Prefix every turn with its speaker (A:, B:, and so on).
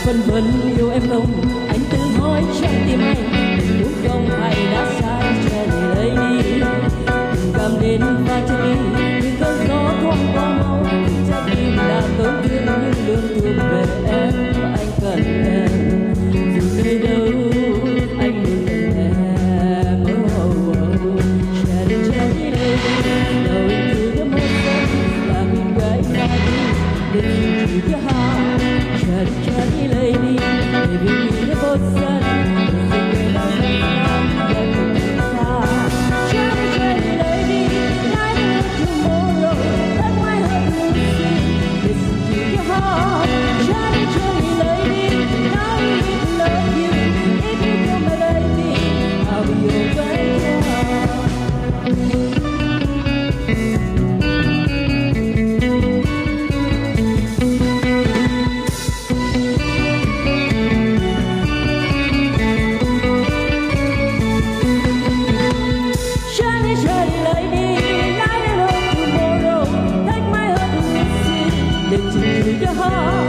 A: phân vân yêu em không anh tự hỏi trong tim anh lúc không hay đã sai cho người lấy đi đừng cầm đến và chân đi những cơn gió thoáng qua mau trái tim đã tổn thương nhưng luôn thuộc về em và anh cần em dù nơi đâu anh luôn cần em share the journey knowing through the motion là mình gái ra đi để giữ your heart share the journey lady baby in the ocean your heart